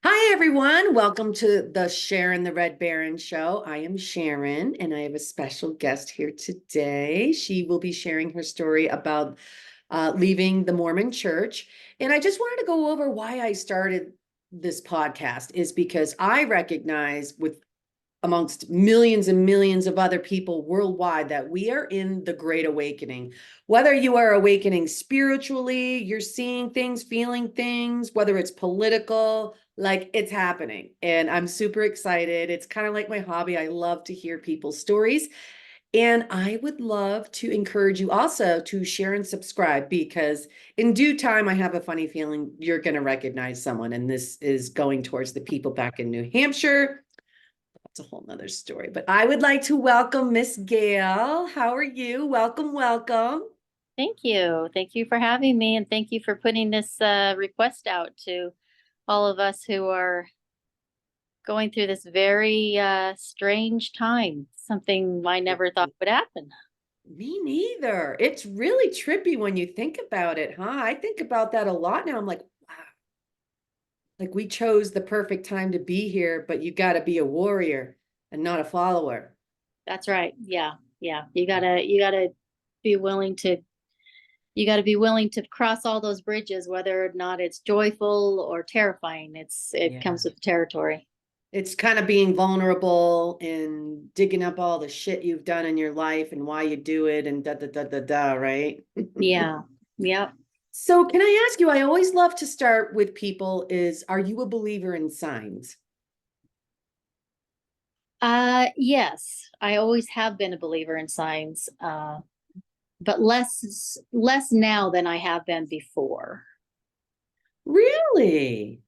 Hi, everyone. Welcome to the Sharon the Red Baron show. I am Sharon, and I have a special guest here today. She will be sharing her story about leaving the Mormon Church. And I just wanted to go over why I started this podcast is because I recognize with amongst millions and millions of other people worldwide that we are in the Great Awakening. Whether you are awakening spiritually, you're seeing things, feeling things, whether it's political, like it's happening. And I'm super excited. It's kind of like my hobby. I love to hear people's stories. And I would love to encourage you also to share and subscribe because in due time, I have a funny feeling you're going to recognize someone. And this is going towards the people back in New Hampshire. That's a whole nother story, but I would like to welcome Miss Gail. How are you? Welcome, welcome. Thank you. Thank you for having me, and thank you for putting this request out to all of us who are going through this very strange time. Something I never thought would happen. Me neither. It's really trippy when you think about it, huh? I think about that a lot now. I'm like, wow, like we chose the perfect time to be here, but you got to be a warrior and not a follower. That's right. Yeah, yeah. You gotta be willing to you got to be willing to cross all those bridges, whether or not it's joyful or terrifying. It Yeah. comes with the territory. It's kind of being vulnerable and digging up all the shit you've done in your life and why you do it and da da da da da, right? Yeah. Yep. So can I ask you, I always love to start with people is, are you a believer in signs? Yes, I always have been a believer in signs. But less now than I have been before. Really?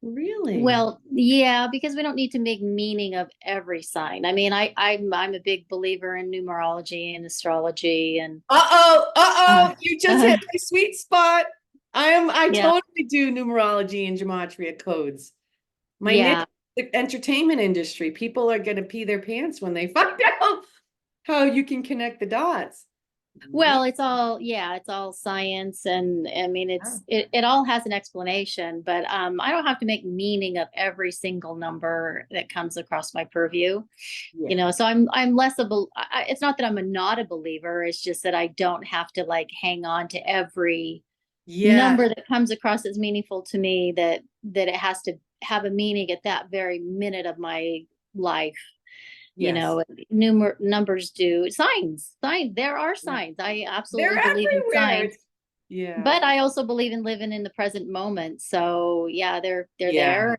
Really? Well, yeah, because we don't need to make meaning of every sign. I mean, I'm a big believer in numerology and astrology and Uh-oh, uh-oh, uh, you just uh, hit my sweet spot. I yeah, totally do numerology and gematria codes. My niche, yeah. the entertainment industry. People are gonna pee their pants when they find out how you can connect the dots. Well, it's all science, and I mean Yeah. it all has an explanation, but I don't have to make meaning of every single number that comes across my purview. Yeah. So I'm less of a it's not that I'm not a believer, it's just that I don't have to like hang on to every Yeah. number that comes across as meaningful to me, that it has to have a meaning at that very minute of my life. Yes. Numbers do signs, there are signs. I They're absolutely believe in everywhere. signs, It's, yeah. but I also believe in living in the present moment. So yeah, they're Yeah. there.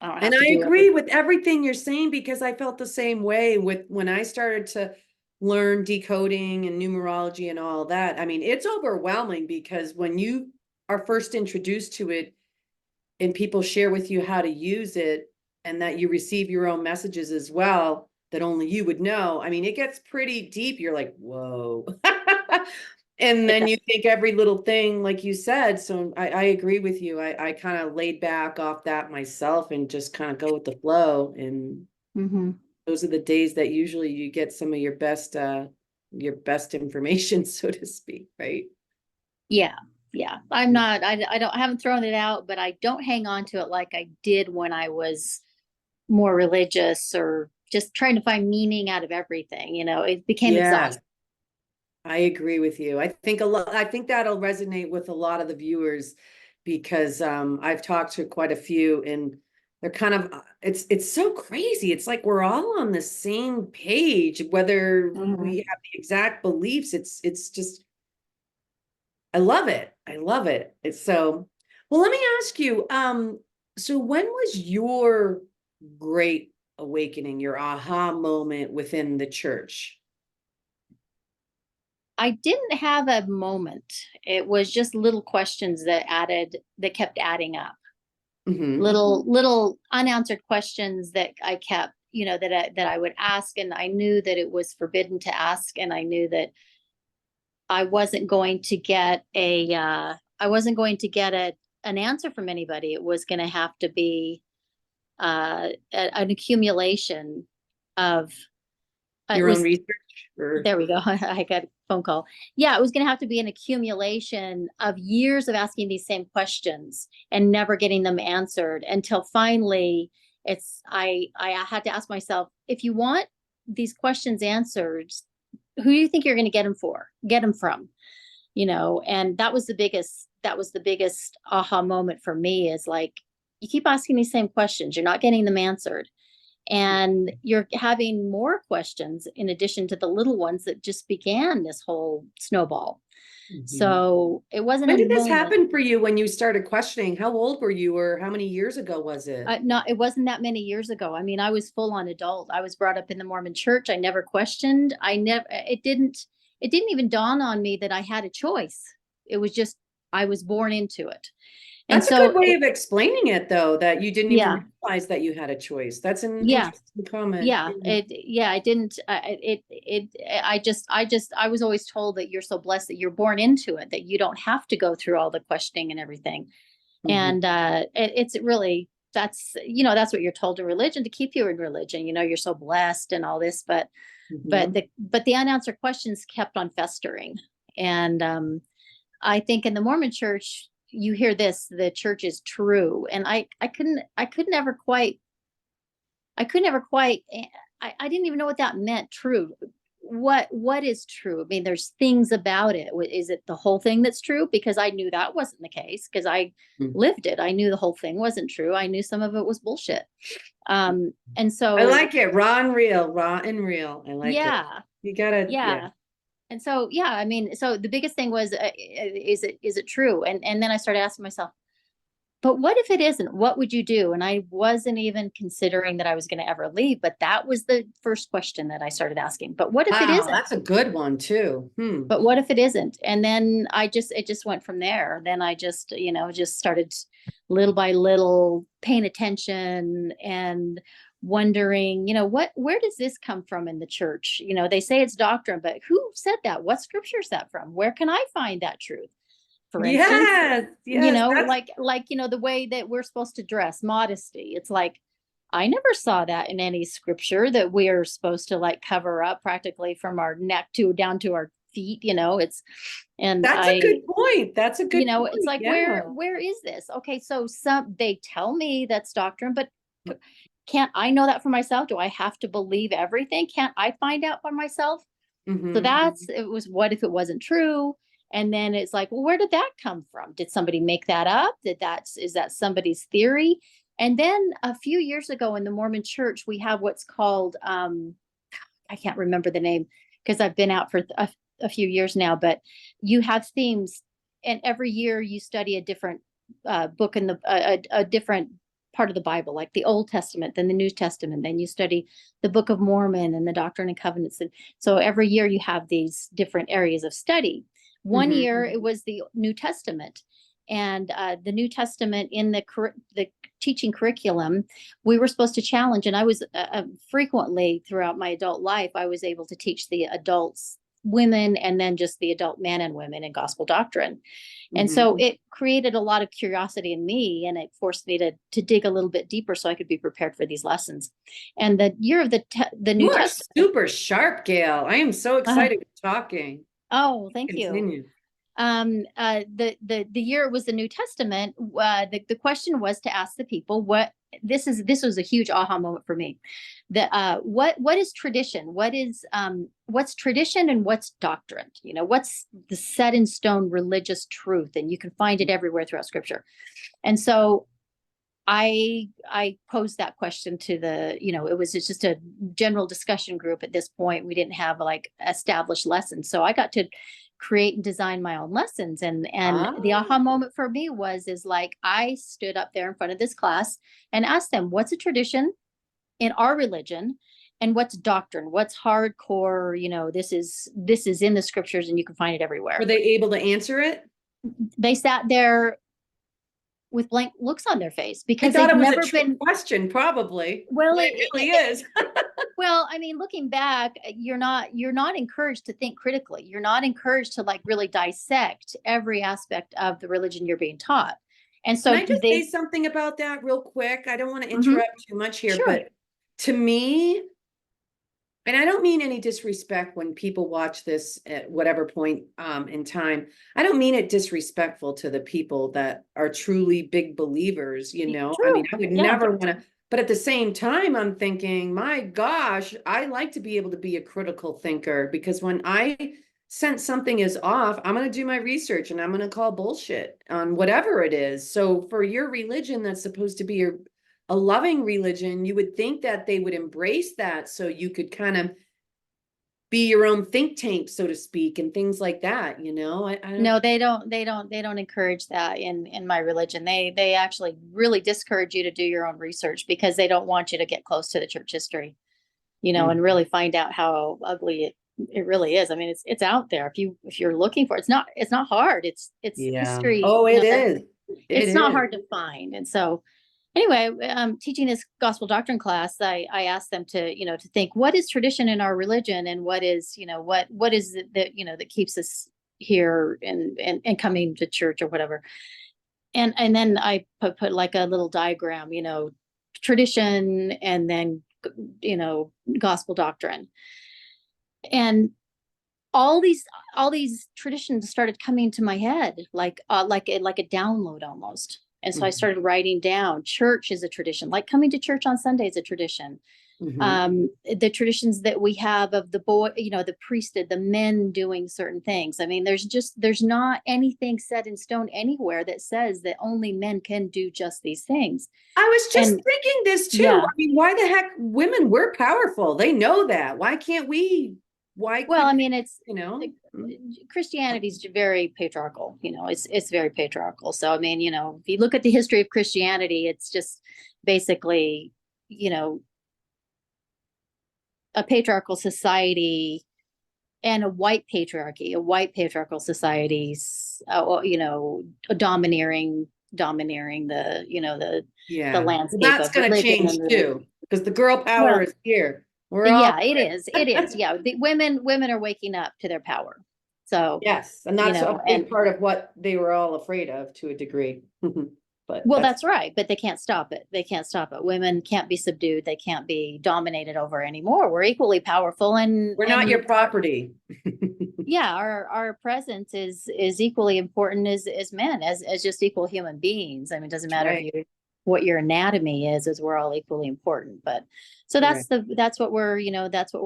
I don't And have to I do agree everything. with everything you're saying because I felt the same way with when I started to learn decoding and numerology and all that. I mean, it's overwhelming because when you are first introduced to it and people share with you how to use it and that you receive your own messages as well that only you would know. I mean, it gets pretty deep. You're like, whoa. And It then does. you think every little thing, like you said. So I agree with you. I kind of laid back off that myself and just kind of go with the flow. And Mhm. those are the days that usually you get some of your best information, so to speak, right? Yeah, yeah. I don't, I haven't thrown it out, but I don't hang on to it like I did when I was more religious or just trying to find meaning out of everything. It became Yeah, exhausting. I agree with you. I think that'll resonate with a lot of the viewers because I've talked to quite a few and they're kind of it's so crazy. It's like we're all on the same page, whether we Mhm. have the exact beliefs. It's just I love it. I love it. It's so well, let me ask you, so when was your great awakening, your aha moment within the church? I didn't have a moment. It was just little questions that kept adding up. Hmm. Little unanswered questions that I kept, that I would ask, and I knew that it was forbidden to ask, and I knew that I wasn't going to get an answer from anybody. It was going to have to be an accumulation of it Your own was research or there we go. I got phone call. Yeah, it was going to have to be an accumulation of years of asking these same questions and never getting them answered until finally I had to ask myself, if you want these questions answered, who do you think you're going to get them from? And that was the biggest aha moment for me, is like, you keep asking these same questions, you're not getting them answered. And you're having more questions in addition to the little ones that just began this whole snowball. So it wasn't When a did this moment. happen for you when you started questioning? How old were you, or how many years ago was it? It wasn't that many years ago. I mean, I was full on adult. I was brought up in the Mormon Church. I never questioned. It didn't even dawn on me that I had a choice. It was just, I was born into it. And That's a good so, way of explaining it, though, that you didn't even yeah, realize that you had a choice. That's an yeah, interesting comment. yeah, I didn't, I was always told that you're so blessed that you're born into it, that you don't have to go through all the questioning and everything. Mhm. And it's really, that's what you're told in religion, to keep you in religion. You're so blessed and all this, but Mhm. the unanswered questions kept on festering. And I think in the Mormon Church, you hear this: the church is true, and I could never quite, I didn't even know what that meant. True. What is true? I mean, there's things about it. Is it the whole thing that's true? Because I knew that wasn't the case, because I Mhm. lived it. I knew the whole thing wasn't true. I knew some of it was bullshit. And I so, like it. Raw and real, raw and real. I like it. yeah, You gotta, yeah. yeah. And so, yeah, I mean, so the biggest thing was, is it true? And then I started asking myself, but what if it isn't? What would you do? And I wasn't even considering that I was going to ever leave, but that was the first question that I started asking. But what if it Wow, isn't? that's a good one too. But what if it isn't? And then it just went from there. Then I just, just started little by little paying attention and wondering, where does this come from in the church? They say it's doctrine, but who said that? What scripture is that from? Where can I find that truth? For instance, Yes, yes, that's the way that we're supposed to dress, modesty. It's like, I never saw that in any scripture, that we are supposed to like cover up practically from our neck to down to our feet. And that's a good point. That's a good it's point. like, Yeah. where is this? Okay, so they tell me that's doctrine, but can't I know that for myself? Do I have to believe everything? Can't I find out for myself? So Mhm. it was, what if it wasn't true? And then it's like, well, where did that come from? Did somebody make that up? Is that somebody's theory? And then a few years ago in the Mormon Church, we have what's called, I can't remember the name because I've been out for a few years now, but you have themes, and every year you study a different book in a different part of the Bible, like the Old Testament, then the New Testament, then you study the Book of Mormon and the Doctrine and Covenants. And so every year you have these different areas of study. One year Mhm. it was the New Testament, and the New Testament in the teaching curriculum, we were supposed to challenge. And I was frequently throughout my adult life, I was able to teach the adults, women, and then just the adult men and women in gospel doctrine. And so Mhm. it created a lot of curiosity in me, and it forced me to dig a little bit deeper so I could be prepared for these lessons. And the year of the You New are Testament. super sharp, Gail. I am so uh, excited talking. oh, thank you. Continue. The year it was the New Testament, the question was to ask the people, what this was a huge aha moment for me. What is tradition? What's tradition and what's doctrine? What's the set in stone religious truth? And you can find it everywhere throughout scripture. And so I posed that question to it was just a general discussion group at this point. We didn't have like established lessons. So I got to create and design my own lessons. And Ah, the aha moment for me is like, I stood up there in front of this class and asked them, what's a tradition in our religion? And what's doctrine? What's hardcore? This is in the scriptures and you can find it were everywhere. they able to answer it? They sat there with blank looks on their face I because thought they've it was a never trick been. question, probably. Well, Well, it really is. well, I mean, looking back, you're not encouraged to think critically. You're not encouraged to like really dissect every aspect of the religion you're being taught. And Can so I just say they. something about that real quick? I don't want to Mhm, interrupt too much here, sure. but to me, And I don't mean any disrespect when people watch this at whatever point in time. I don't mean it disrespectful to the people that are truly big believers, you know. I mean, True. I would Yeah. never want to, but at the same time, I'm thinking, my gosh, I like to be able to be a critical thinker, because when I sense something is off, I'm going to do my research and I'm going to call bullshit on whatever it is. So for your religion, that's supposed to be a loving religion, you would think that they would embrace that so you could kind of be your own think tank, so to speak, and things like that, you know. I don't. No, they don't encourage that in my religion. They actually really discourage you to do your own research because they don't want you to get close to the church history, and really find out how ugly it really is. I mean, it's out there. If you're looking for it, it's not hard. It's Yeah. history, Oh, it is. It it's not is. hard to find. And so anyway, teaching this gospel doctrine class, I asked them to think, what is tradition in our religion, and what is, what is it that, that keeps us here and coming to church or whatever. And then I put like a little diagram, tradition, and then, gospel doctrine. And all these traditions started coming to my head, like a download almost. And so I started writing down, church is a tradition, like coming to church on Sunday is a tradition. The traditions that we have of the boy, the priesthood, the men doing certain things. I mean, there's not anything set in stone anywhere that says that only men can do just these things. I was just And thinking this too. yeah, I mean, why the heck, women, we're powerful. They know that. Why can't we? Why well, I couldn't, mean, it's you know? Christianity is very patriarchal. It's very patriarchal. So I mean, if you look at the history of Christianity, it's just basically, a patriarchal society and a white patriarchal societies, domineering the Yeah. Well, landscape that's of going to religion change and religion. too, because the girl power Well, is here. We're all, yeah, it is. It is. Yeah, the women are waking up to their power. So, yes. And that's a and big part of what they were all afraid of to a degree. But well, that's, that's right, but they can't stop it. They can't stop it. Women can't be subdued. They can't be dominated over anymore. We're equally powerful, we're not your property. yeah, our presence is equally important as men, as just equal human beings. I mean, it doesn't matter Right. if you what your anatomy is, as we're all equally important. But so Right. that's what we're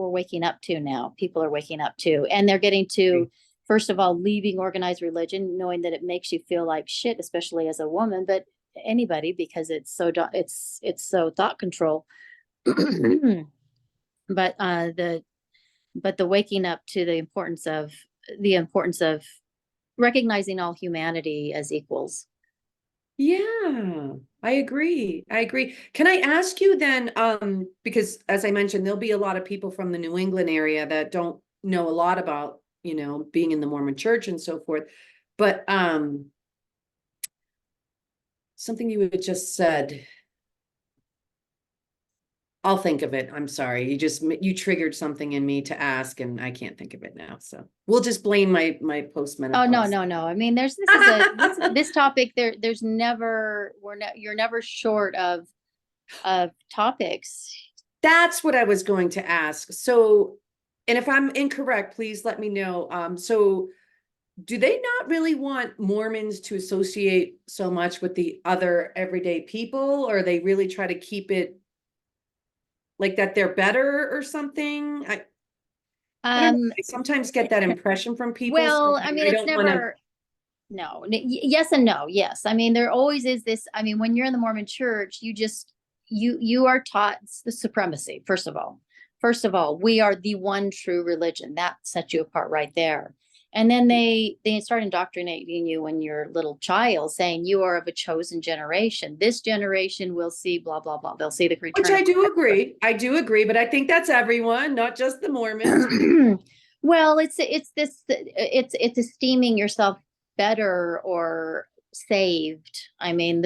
waking up to now. People are waking up to, and they're getting to, first of all, leaving organized religion, knowing that it makes you feel like shit, especially as a woman, but anybody, because it's so thought control. But the waking up to the importance of recognizing all humanity as equals. Yeah, I agree. I agree. Can I ask you then, because as I mentioned, there'll be a lot of people from the New England area that don't know a lot about, being in the Mormon Church and so forth. But something you had just said, I'll think of it. I'm sorry. You triggered something in me to ask, and I can't think of it now. So we'll just blame my Oh, no, postmenopause. no, no. I mean, this topic, there's never, you're never short of topics. That's what I was going to ask. So, and if I'm incorrect, please let me know. So do they not really want Mormons to associate so much with the other everyday people, or they really try to keep it like that they're better or something? I don't know. Um, I sometimes get that impression from people, so well, I mean, I it's don't want to. never, no, yes and no. Yes. I mean, there always is this. I mean, when you're in the Mormon Church, you are taught the supremacy. First of all, we are the one true religion that sets you apart right there. And then they start indoctrinating you when you're a little child, saying you are of a chosen generation. This generation will see blah blah blah. They'll see the Which return I of do agree. I do agree, but I think that's everyone, not just the Mormons. Christ. Well, it's esteeming yourself better or saved. I mean,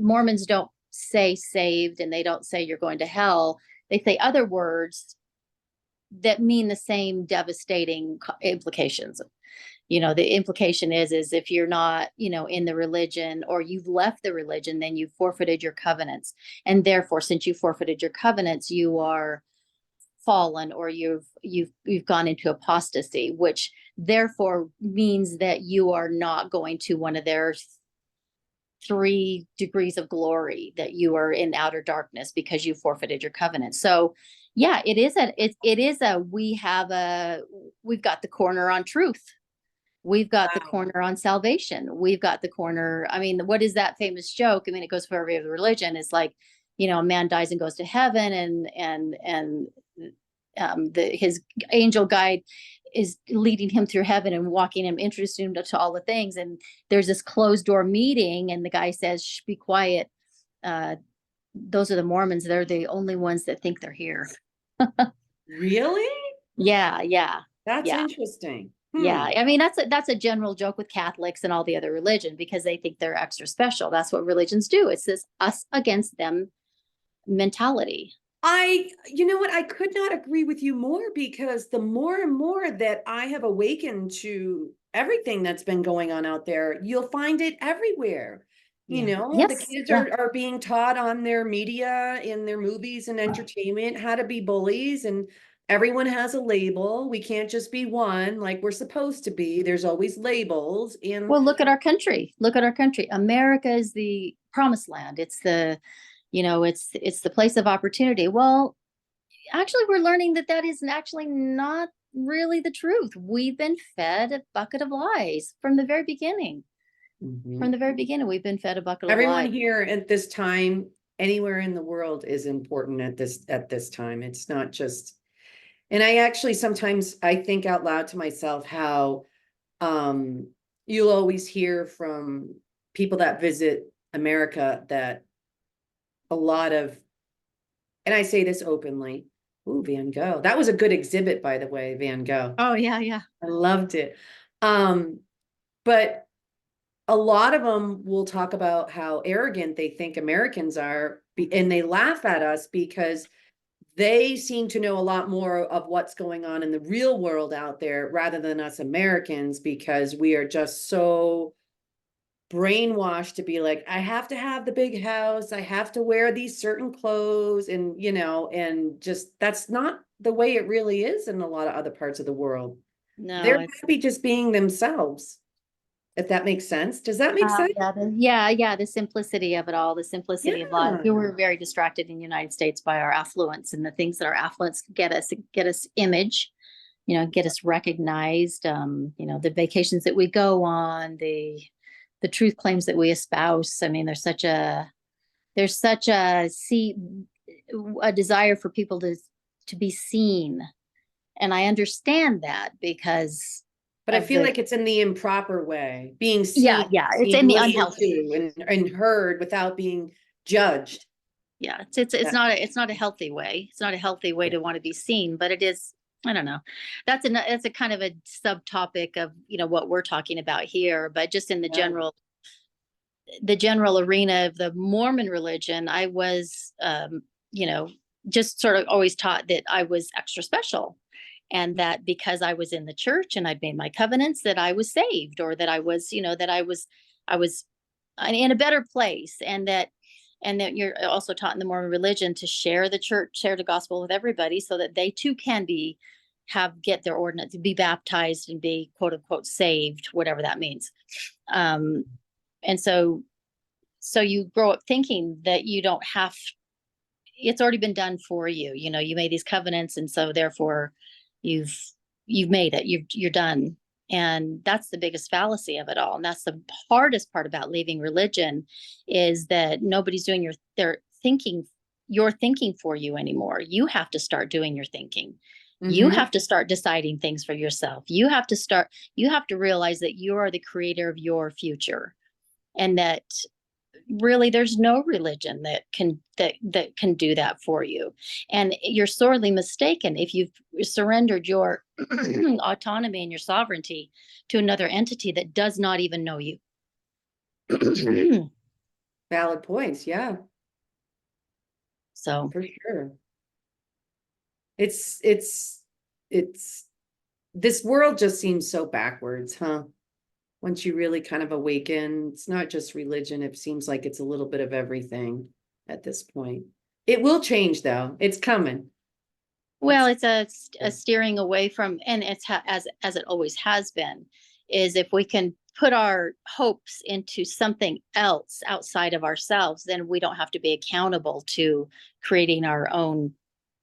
Mormons don't say saved, and they don't say you're going to hell. They say other words that mean the same devastating implications. The implication is if you're not, in the religion, or you've left the religion, then you've forfeited your covenants. And therefore, since you forfeited your covenants, you are fallen, or you've gone into apostasy, which therefore means that you are not going to one of their 3 degrees of glory, that you are in outer darkness because you forfeited your covenant. So yeah, we've got the corner on truth. We've got the Wow. corner on salvation. We've got the corner. I mean, what is that famous joke? I mean, it goes for every other religion. It's like, a man dies and goes to heaven, and his angel guide is leading him through heaven and walking him, introducing him to all the things. And there's this closed door meeting, and the guy says, "Shh, be quiet. Those are the Mormons. They're the only ones that think they're here." Really? Yeah, yeah, That's yeah. interesting. Yeah, I mean that's a general joke with Catholics and all the other religion, because they think they're extra special. That's what religions do. It's this us against them mentality. You know what? I could not agree with you more, because the more and more that I have awakened to everything that's been going on out there, you'll find it everywhere. Yeah. The Yes. kids Yeah. are being taught on their media, in their movies and entertainment, how to be bullies, and everyone has a label. We can't just be one like we're supposed to be. There's always labels. And Well, look at our country. Look at our country. America is the promised land. It's the place of opportunity. Well, actually, we're learning that that is actually not really the truth. We've been fed a bucket of lies from the very beginning. From Mhm. the very beginning, we've been fed a bucket of Everyone lies. here at this time, anywhere in the world, is important at this time. It's not just, and I actually sometimes I think out loud to myself how um you'll always hear from people that visit America that a lot of, and I say this openly, ooh, Van Gogh. That was a good exhibit, by the way, Van Gogh. Oh yeah, yeah. I loved it. Um, but a lot of them will talk about how arrogant they think Americans are, and they laugh at us because they seem to know a lot more of what's going on in the real world out there rather than us Americans, because we are just so brainwashed to be like, I have to have the big house, I have to wear these certain clothes, and and just that's not the way it really is in a lot of other parts of the world. No, They're it's happy just being themselves, if that makes sense. Does that make sense? yeah, the simplicity of it all, the simplicity of life. Yeah. We were very distracted in the United States by our affluence and the things that our affluence get us image, get us recognized. The vacations that we go on, the truth claims that we espouse. I mean, there's such a desire for people to be seen, and I understand that because But I of feel the like it's in the improper way, being yeah, seen, yeah, it's being in the listened unhealthy. to, and heard without being judged. Yeah, it's That- not a healthy way. It's not a healthy way to want to be seen, but it is. I don't know. That's a kind of a subtopic of what we're talking about here, but just in yeah. the general arena of the Mormon religion, I was just sort of always taught that I was extra special, and that because I was in the church and I'd made my covenants, that I was saved, or that I was in a better place, and that you're also taught in the Mormon religion to share the gospel with everybody, so that they too can get their ordinance, be baptized, and be quote unquote saved, whatever that means. Um, and so you grow up thinking that you don't have, it's already been done for you. You made these covenants, and so therefore you've made it. You're done. And that's the biggest fallacy of it all. And that's the hardest part about leaving religion, is that nobody's doing your thinking for you anymore. You have to start doing your thinking. You Mhm. have to start deciding things for yourself. You have to realize that you are the creator of your future, and that really there's no religion that can do that for you. And you're sorely mistaken if you've surrendered your autonomy and your sovereignty to another entity that does not even know you. Valid points. Yeah, So for sure. It's this world just seems so backwards, huh? Once you really kind of awaken, it's not just religion. It seems like it's a little bit of everything at this point. It will change though. It's coming. Well, it's a steering away from, and it's as it always has been, is if we can put our hopes into something else outside of ourselves, then we don't have to be accountable to creating our own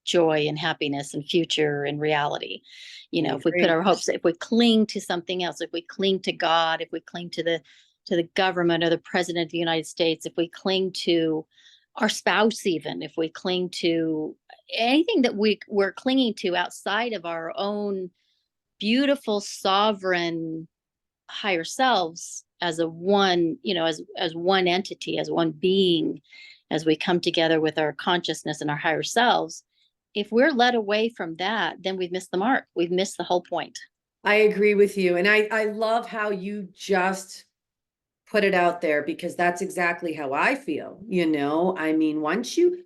joy and happiness and future and reality. You I know, if we put agree. our hopes, if we cling to something else, if we cling to God, if we cling to the government or the president of the United States, if we cling to our spouse, even if we cling to anything that we're clinging to outside of our own beautiful sovereign higher selves, as a one, as one entity, as one being, as we come together with our consciousness and our higher selves, if we're led away from that, then we've missed the mark, we've missed the whole point. I agree with you. And I love how you just put it out there, because that's exactly how I feel. I mean, once you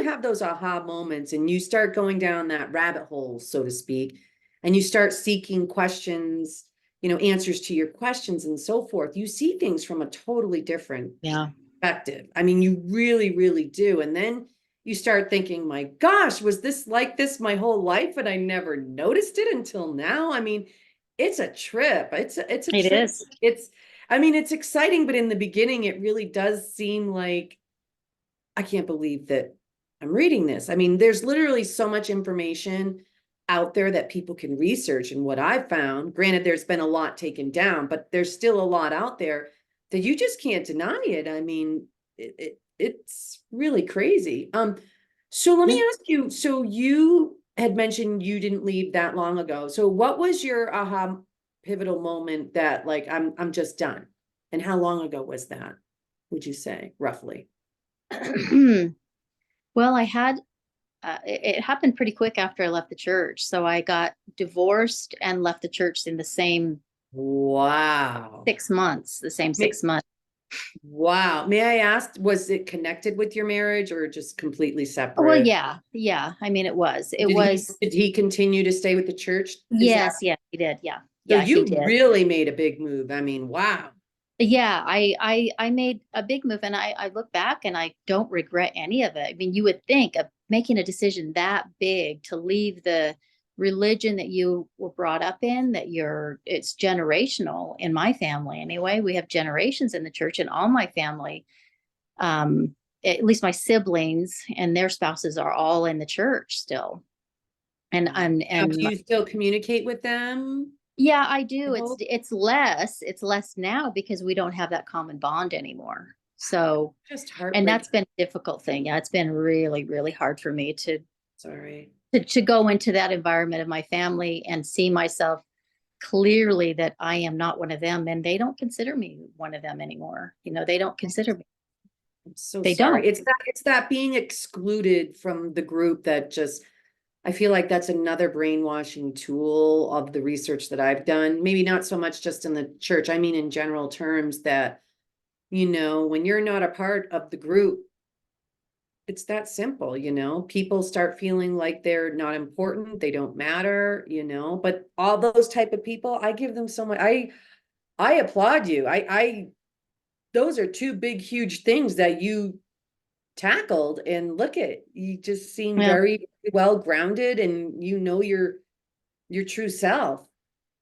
have those aha moments and you start going down that rabbit hole, so to speak, and you start seeking questions, answers to your questions and so forth, you see things from a totally different Yeah, perspective. I mean, you really, really do. And then you start thinking, my gosh, was this like this my whole life and I never noticed it until now? I mean, it's a trip. It's a it trip. is. I mean, it's exciting, but in the beginning, it really does seem like, I can't believe that I'm reading this. I mean, there's literally so much information out there that people can research. And what I've found, granted, there's been a lot taken down, but there's still a lot out there that you just can't deny it. I mean, it's really crazy. So let me ask you, so you had mentioned you didn't leave that long ago. So what was your aha pivotal moment that, like, I'm just done? And how long ago was that, would you say, roughly? Well, I had it happened pretty quick after I left the church. So I got divorced and left the church in the same Wow. 6 months, the same May, 6 months. wow. May I ask, was it connected with your marriage or just completely Oh, well, separate? yeah, yeah. I mean, it Did he was, did he continue to stay with the church? Is that yes, yeah, he did. Yeah, so? yeah, he You did. really made a big move. I mean, wow. Yeah, I made a big move, and I look back and I don't regret any of it. I mean, you would think of making a decision that big to leave the religion that you were brought up in, that it's generational in my family anyway. We have generations in the church, and all my family, um, at least my siblings and their spouses, are all in the church still. And Wow. and Now, do and you still communicate with them? Yeah, I do. I It's hope. it's less. It's less now because we don't have that common bond anymore. So, Just and heartbreaking. that's been a difficult thing. Yeah, it's been really, really hard for me to Sorry. to go into that environment of my family and see myself clearly that I am not one of them, and they don't consider me one of them anymore. They don't consider me. I'm so They sorry. don't. It's that being excluded from the group that just, I feel like that's another brainwashing tool of the research that I've done. Maybe not so much just in the church. I mean, in general terms, that, when you're not a part of the group, it's that simple. People start feeling like they're not important, they don't matter. But all those type of people, I give them so much. I applaud you. Those are two big, huge things that you tackled, and look at you, just seem Yeah. very well grounded, and your true self.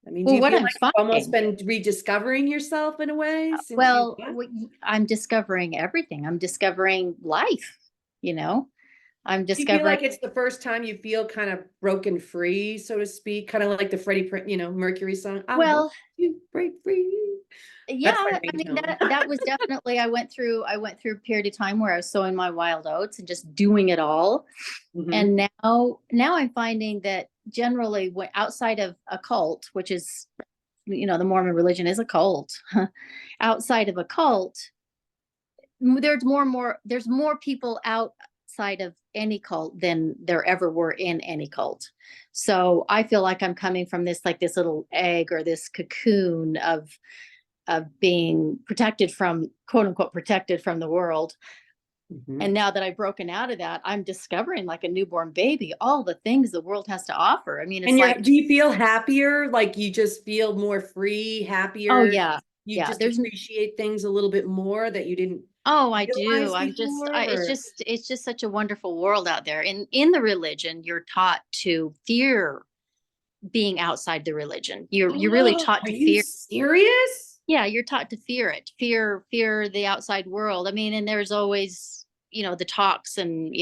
I mean, do Well, you what feel I'm like you've almost finding, been rediscovering yourself in a way since you well, left? I'm discovering everything. I'm discovering life. You know, I'm Do you feel discovering. like it's the first time you feel kind of broken free, so to speak, kind of like the Mercury song, I want Well, to break free. yeah, That's my I mean ringtone. that was definitely, I went through a period of time where I was sowing my wild oats and just doing it all. Mhm. And now I'm finding that generally, when outside of a cult, which is, the Mormon religion is a cult, outside of a cult, there's more people outside of any cult than there ever were in any cult. So I feel like I'm coming from this, like this little egg or this cocoon of being protected from, quote unquote, protected from the world. And Mhm. now that I've broken out of that, I'm discovering, like a newborn baby, all the things the world has to offer. I mean, And it's like, do you feel happier? Like you just feel more free, oh happier? yeah, You yeah. just appreciate things a little bit more that you didn't Oh, I do. realized before? Or It's just such a wonderful world out there. In the religion, you're taught to fear being outside the religion. You're really oh, taught are to you fear. serious? Yeah, you're taught to fear it, fear the outside world. I mean, and there's always, the talks and,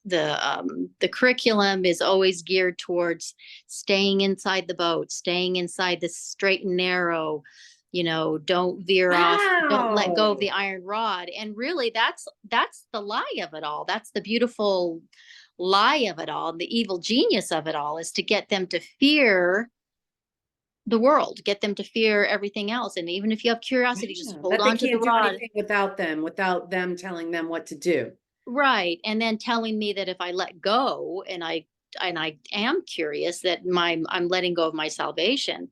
the curriculum is always geared towards staying inside the boat, staying inside the straight and narrow, don't veer off, don't let go of Wow. the iron rod. And really that's the lie of it all. That's the beautiful lie of it all. The evil genius of it all is to get them to fear the world, get them to fear everything else. And even if you have curiosity, just Yeah, hold that they on to the can't do rod. anything without them telling them what to do. Right. And then telling me that if I let go and I am curious that I'm letting go of my salvation.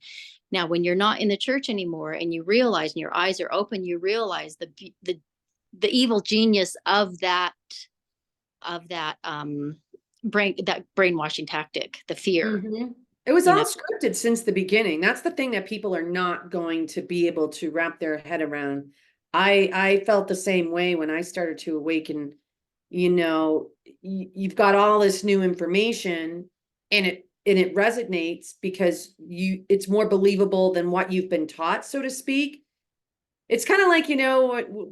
Now, when you're not in the church anymore and you realize and your eyes are open, you realize the evil genius of that brainwashing tactic, the fear, Mhm. It was you all know. scripted since the beginning. That's the thing that people are not going to be able to wrap their head around. I felt the same way when I started to awaken. You know, you've got all this new information, and it resonates because it's more believable than what you've been taught, so to speak. It's kind of like,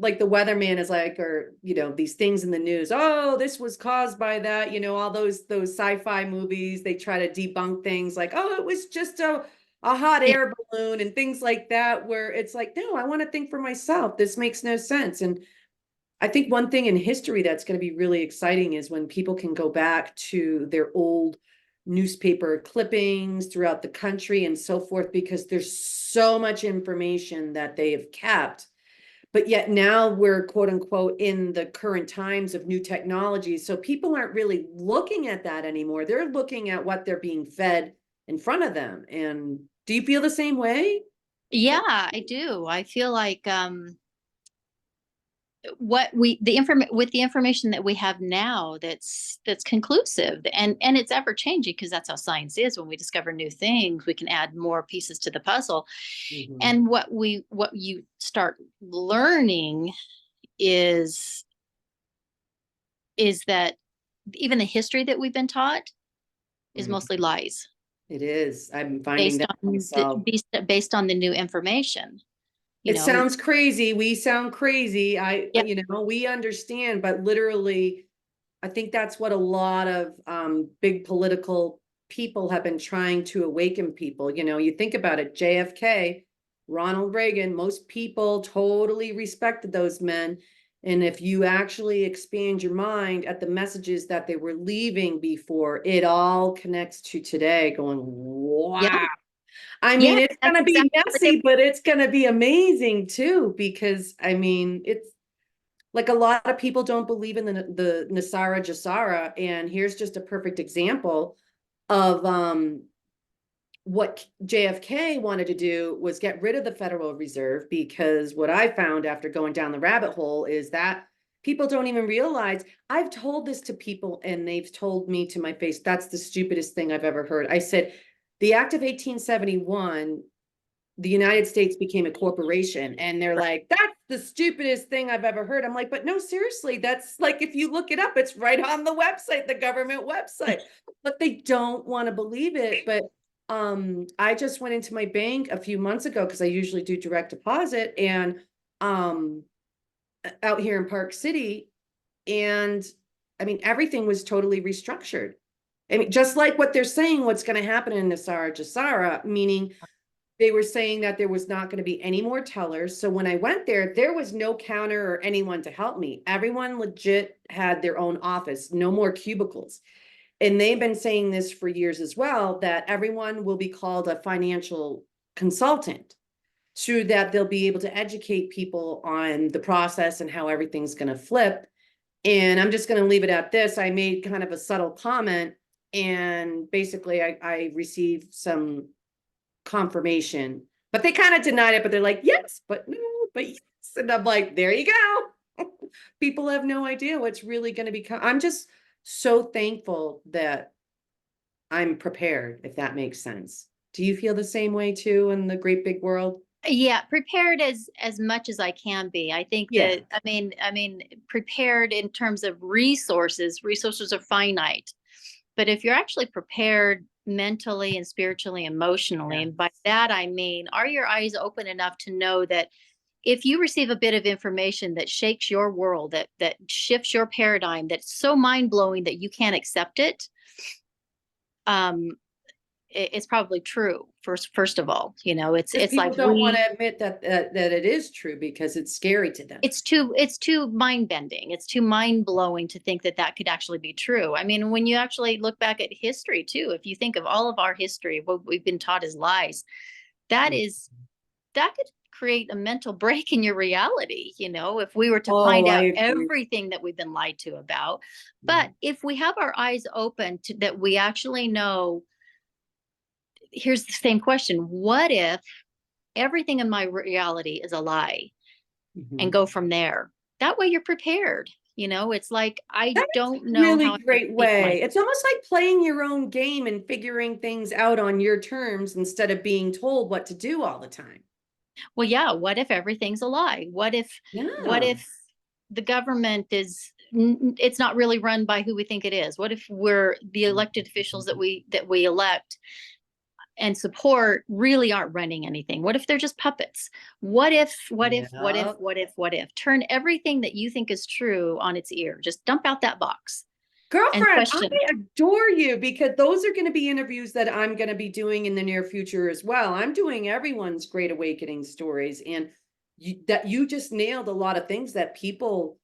like the weatherman is like, or, these things in the news. Oh, this was caused by that. All those sci-fi movies, they try to debunk things like, oh, it was just a hot Yeah. air balloon and things like that, where it's like, no, I want to think for myself. This makes no sense. And I think one thing in history that's going to be really exciting is when people can go back to their old newspaper clippings throughout the country and so forth, because there's so much information that they have kept. But yet now we're quote unquote in the current times of new technology. So people aren't really looking at that anymore. They're looking at what they're being fed in front of them. And do you feel the same way? Yeah, I do. I feel like what we the inform with the information that we have now that's conclusive, and it's ever changing because that's how science is. When we discover new things, we can add more pieces to the puzzle. Mhm. And what you start learning is is that even the history that we've been taught is Mhm. mostly lies, It is. I'm finding that myself. based on the new information, you It know. sounds crazy. We sound crazy. Yeah. We understand, but literally, I think that's what a lot of big political people have been trying to awaken people. You think about it, JFK, Ronald Reagan, most people totally respected those men. And if you actually expand your mind at the messages that they were leaving before, it all connects to today, going, Yeah. wow. I Yeah, mean, it's that's going to be exactly what they. messy, but it's going to be amazing too, because it's like a lot of people don't believe in the Nasara Jasara. And here's just a perfect example of what JFK wanted to do was get rid of the Federal Reserve, because what I found after going down the rabbit hole is that people don't even realize. I've told this to people and they've told me to my face, that's the stupidest thing I've ever heard. I said, the Act of 1871, the United States became a corporation, and they're like, that's the stupidest thing I've ever heard. I'm like, but no, seriously, that's like, if you look it up, it's right on the website, the government website, but they don't want to believe it. But I just went into my bank a few months ago because I usually do direct deposit, and um out here in Park City, and I mean, everything was totally restructured. I mean, just like what they're saying, what's going to happen in Nasara Jasara, meaning they were saying that there was not going to be any more tellers. So when I went there, there was no counter or anyone to help me. Everyone legit had their own office, no more cubicles. And they've been saying this for years as well, that everyone will be called a financial consultant, so that they'll be able to educate people on the process and how everything's going to flip. And I'm just going to leave it at this. I made kind of a subtle comment, and basically I received some confirmation, but they kind of denied it, but they're like, yes, but no, but yes. And I'm like, there you go. People have no idea what's really going to become. I'm just so thankful that I'm prepared, if that makes sense. Do you feel the same way too in the great big world? Yeah, prepared as much as I can be. I think Yeah. that I mean prepared in terms of resources. Resources are finite. But if you're actually prepared mentally and spiritually, emotionally, Yeah. and by that I mean, are your eyes open enough to know that if you receive a bit of information that shakes your world, that shifts your paradigm, that's so mind-blowing that you can't accept it, um, it's probably true. First of all, Because it's people like don't want to admit that it is true because it's scary to them. it's too mind bending. It's too mind blowing to think that that could actually be true. I mean, when you actually look back at history too, if you think of all of our history, what we've been taught as lies, that Mm. is that could create a mental break in your reality, if we were to Oh, find I out agree. everything that we've been lied to about. Yeah. But if we have our eyes open to that, we actually know. Here's the same question: what if everything in my reality is a lie? And Mhm. go from there. That way you're prepared. It's like I That's don't a know how really I'm going to great keep my. way. It's almost like playing your own game and figuring things out on your terms instead of being told what to do all the time. Well, yeah, what if everything's a lie? What if Yeah. the government it's not really run by who we think it is? What if we're the elected officials that we elect and support really aren't running anything? What if they're just puppets? Yeah. What if? Turn everything that you think is true on its ear. Just dump out that box and Girlfriend, I question. adore you because those are going to be interviews that I'm going to be doing in the near future as well. I'm doing everyone's great awakening stories, and you just nailed a lot of things that people,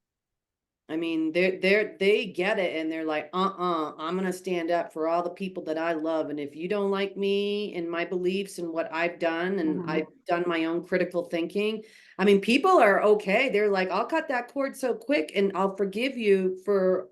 I mean, they get it and they're like, I'm gonna stand up for all the people that I love. And if you don't like me and my beliefs and what I've done, and Mhm. I've done my own critical thinking, I mean, people are okay. They're like, I'll cut that cord so quick and I'll forgive you for,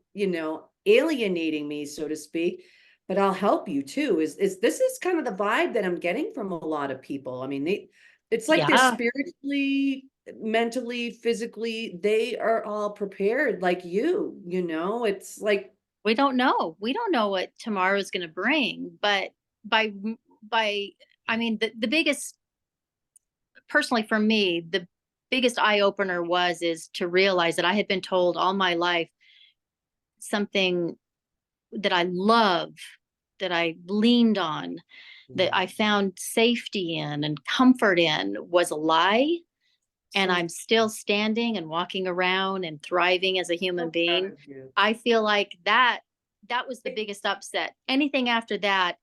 alienating me, so to speak. But I'll help you too. Is this is kind of the vibe that I'm getting from a lot of people. I mean, it's like they're Yeah, spiritually, mentally, physically, they are all prepared like it's like, we don't know what tomorrow is going to bring, but by by I mean the biggest, personally for me, the biggest eye opener is to realize that I had been told all my life something that I love, that I leaned on, that I found safety in and comfort in was a lie. And so I'm still standing and walking around and thriving as a human so proud being. of you. I feel like that was the biggest upset. Anything after that,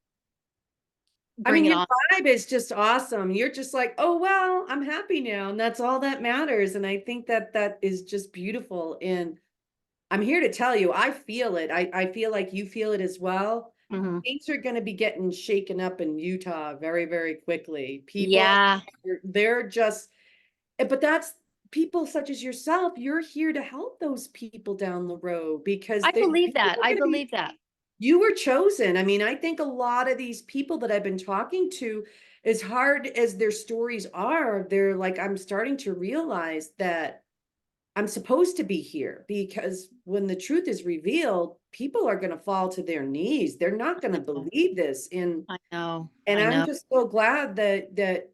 I bring mean, it your on. vibe is just awesome. You're just like, oh well, I'm happy now, and that's all that matters. And I think that that is just beautiful. And I'm here to tell you, I feel it. I feel like you feel it as well. Hmm. Things are going to be getting shaken up in Utah very, very quickly. People, Yeah, they're just, but that's people such as yourself. You're here to help those people down the road because I they believe people that. are I going to be, believe that. you were chosen. I mean, I think a lot of these people that I've been talking to, as hard as their stories are, they're like, I'm starting to realize that I'm supposed to be here because when the truth is revealed, people are going to fall to their knees. They're not going to believe this. And I know. and I I'm know. just so glad that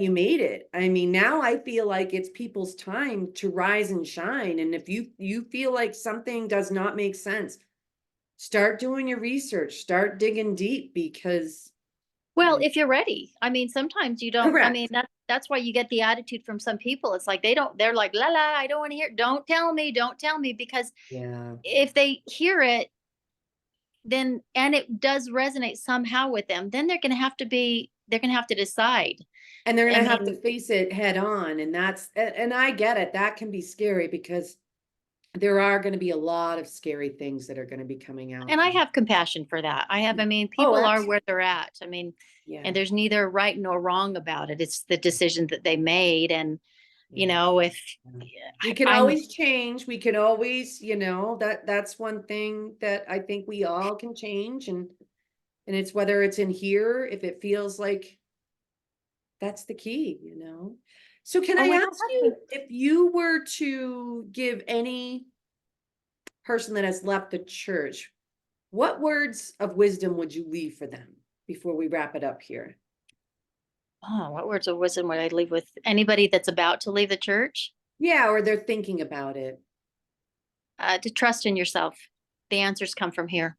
you made it. I mean, now I feel like it's people's time to rise and shine. And if you feel like something does not make sense, start doing your research, start digging deep because Well, if you're ready. I mean, sometimes you don't. I mean, correct. that's why you get the attitude from some people. It's like they're like, la la, I don't want to hear. Don't tell me, because Yeah. if they hear it, then and it does resonate somehow with them, then they're gonna have to decide. And they're I going to have to mean, face it head on. And and I get it. That can be scary because there are going to be a lot of scary things that are going to be coming out and I there. have compassion for that. I mean, Oh, people are absolutely. where they're at. I mean, and Yeah. there's neither right nor wrong about it. It's the decision that they made. And, Yeah. if Yeah. We can I'm, always change. We can always, that's one thing that I think we all can change. And it's whether it's in here, if it feels like that's the key. So can oh, I we don't ask have you to. if you were to give any person that has left the church, what words of wisdom would you leave for them before we wrap it up here? Oh, what words of wisdom would I leave with anybody that's about to leave the church? Yeah, or they're thinking about it. To trust in yourself. The answers come from here.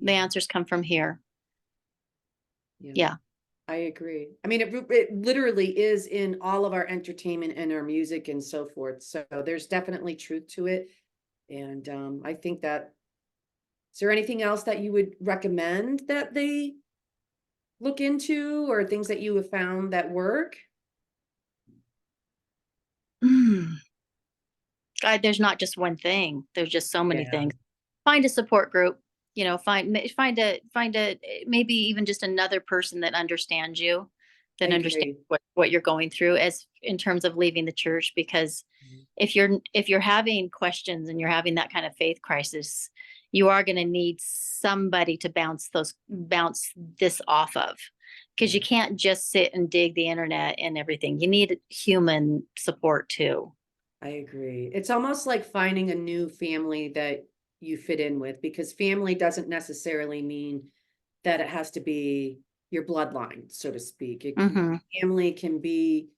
The Yeah, answers come from here. yeah, Yeah. I agree. I mean, it literally is in all of our entertainment and our music and so forth. So there's definitely truth to it. And I think that, is there anything else that you would recommend that they look into, or things that you have found that work? Mm. God, there's not just one thing. There's just so many Yeah, things. Find a support group, find a maybe even just another person that understands you, I that understands agree. what you're going through as in terms of leaving the church. Because if you're having questions and you're having that kind of faith crisis, you are going to need somebody to bounce this off of, because Yeah, you can't just sit and dig the internet and everything. You need human support too. I agree. It's almost like finding a new family that you fit in with, because family doesn't necessarily mean that it has to be your bloodline, so to speak. Hmm. Family can be,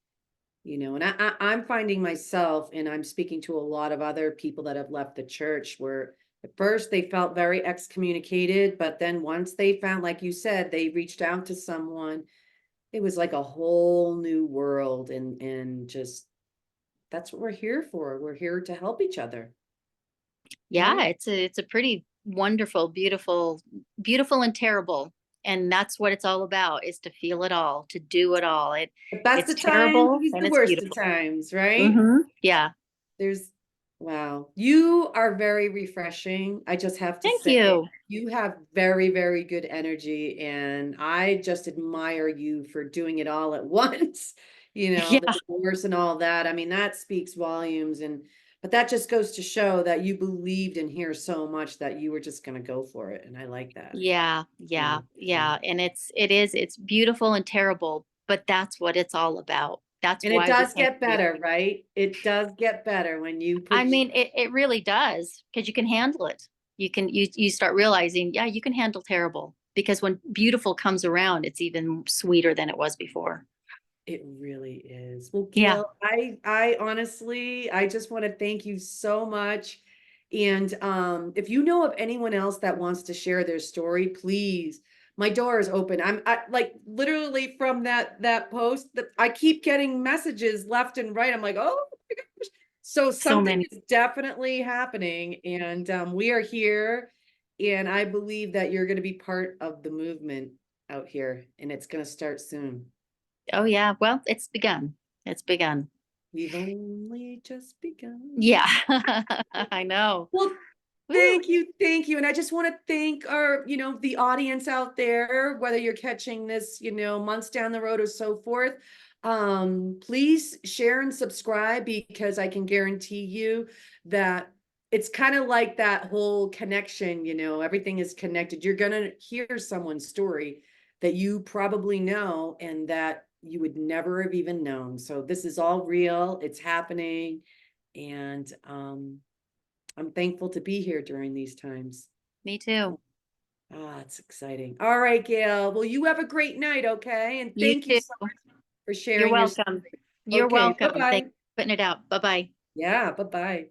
and I'm finding myself, and I'm speaking to a lot of other people that have left the church, where at first they felt very excommunicated, but then once they found, like you said, they reached out to someone, it was like a whole new world. And just, that's what we're here for. We're here to help each other. Yeah, it's a pretty wonderful, beautiful and terrible. And that's what it's all about, is to feel it all, to do it all. The best It's of times terrible is and the it's worst of beautiful. times, right? Hmm. Yeah. There's, wow, you are very refreshing. I just have to Thank say, you. you have very, very good energy, and I just admire you for doing it all at once. The Yeah. divorce and all that. I mean, that speaks volumes. But that just goes to show that you believed in here so much that you were just going to go for it. And I like that. Yeah. I Yeah. like that. Yeah. And it's beautiful and terrible, but that's what it's all about. That's And it why we does came get to better, right? It does get better when you I put, mean, it really does, because you can handle it. You start realizing, yeah, you can handle terrible, because when beautiful comes around, it's even sweeter than it was before. it really is. Well, Yeah. Gail, I honestly, I just want to thank you so much. And if you know of anyone else that wants to share their story, please, my door is open. I like literally from that post that I keep getting messages left and right. I'm like, oh my gosh. So So something many. is definitely happening, and we are here, and I believe that you're going to be part of the movement out here, and it's going to start soon. Oh yeah. Well, it's begun. It's begun. We've only just begun. Yeah. I know. Well, Woo. thank you. And I just want to thank our, the audience out there, whether you're catching this, months down the road or so forth. Please share and subscribe, because I can guarantee you that it's kind of like that whole connection, everything is connected. You're gonna hear someone's story that you probably know and that you would never have even known. So this is all real, it's happening. And I'm thankful to be here during these times. Me too. Ah, it's exciting. All right, Gail. Well, you have a great night, okay? And You thank you too. so much for You're sharing your welcome. story. You're Okay, welcome. Thanks bye-bye. for putting it out. Bye bye. Yeah, bye-bye.